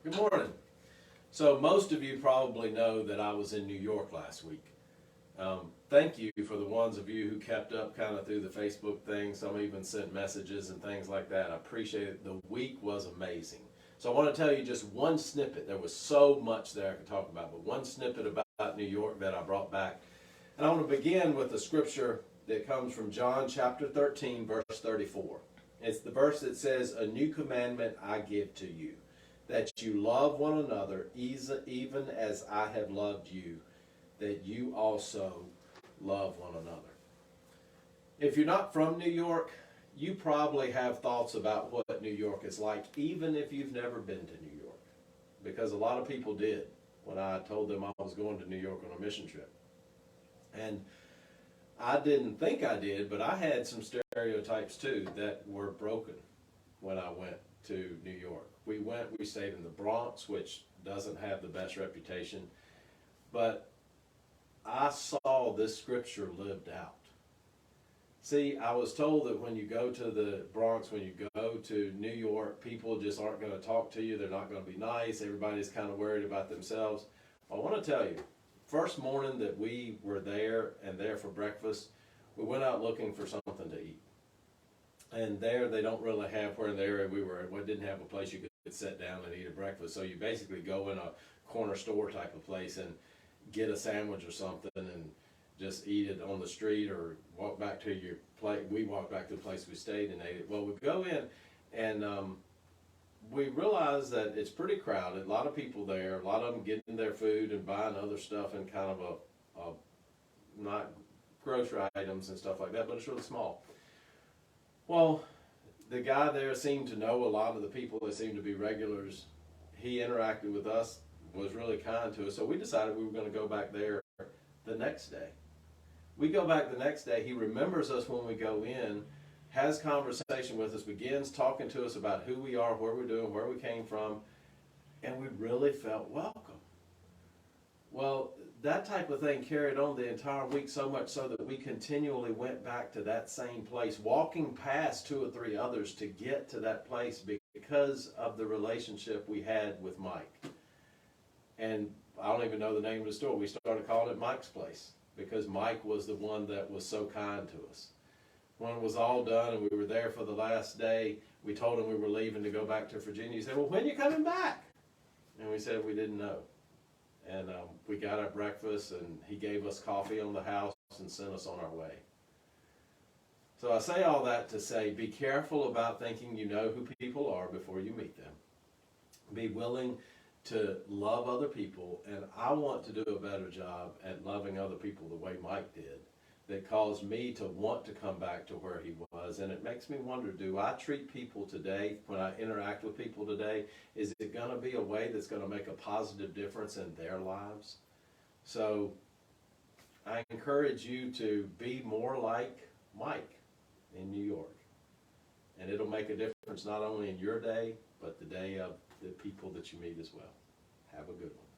Good morning. So most of you probably know that I was in New York last week. Thank you for the ones of you who kept up kind of through the Facebook thing. Some even sent messages and things like that. I appreciate it. The week was amazing. So I want to tell you just one snippet. There was so much there I could talk about, but one snippet about New York that I brought back. And I want to begin with a scripture that comes from John chapter 13, verse 34. It's the verse that says, "A new commandment I give to you, that you love one another even as I have loved you, that you also love one another." If you're not from New York, you probably have thoughts about what New York is like, even if you've never been to New York, because a lot of people did when I told them I was going to New York on a mission trip. And I didn't think I did, but I had some stereotypes too that were broken when I went to New York. We stayed in the Bronx, which doesn't have the best reputation, but I saw this scripture lived out. See, I was told that when you go to the Bronx, when you go to New York, people just aren't going to talk to you. They're not going to be nice. Everybody's kind of worried about themselves. I want to tell you, first morning that we were there and there for breakfast, we went out looking for something to eat. And there they don't really have, where in the area we were, we didn't have a place you could sit down and eat a breakfast. So you basically go in a corner store type of place and get a sandwich or something and just eat it on the street or walk back to your place. We walked back to the place we stayed and ate it. Well, we go in and we realize that it's pretty crowded. A lot of people there, a lot of them getting their food and buying other stuff in kind of a not grocery items and stuff like that, but it's really small. Well, the guy there seemed to know a lot of the people that seemed to be regulars. He interacted with us, was really kind to us, so we decided we were going to go back there the next day. We go back the next day. He remembers us when we go in, has conversation with us, begins talking to us about who we are, where we're doing, where we came from, and we really felt welcome. Well, that type of thing carried on the entire week, so much so that we continually went back to that same place, walking past two or three others to get to that place because of the relationship we had with Mike. And I don't even know the name of the store. We started calling it Mike's Place because Mike was the one that was so kind to us. When it was all done and we were there for the last day, we told him we were leaving to go back to Virginia. He said, "Well, when are you coming back?" And we said we didn't know. And we got our breakfast, and he gave us coffee on the house and sent us on our way. So I say all that to say, be careful about thinking you know who people are before you meet them. Be willing to love other people, and I want to do a better job at loving other people the way Mike did. That caused me to want to come back to where he was. And it makes me wonder, do I treat people today, when I interact with people today, is it going to be a way that's going to make a positive difference in their lives? So I encourage you to be more like Mike in New York. And it'll make a difference not only in your day, but the day of the people that you meet as well. Have a good one.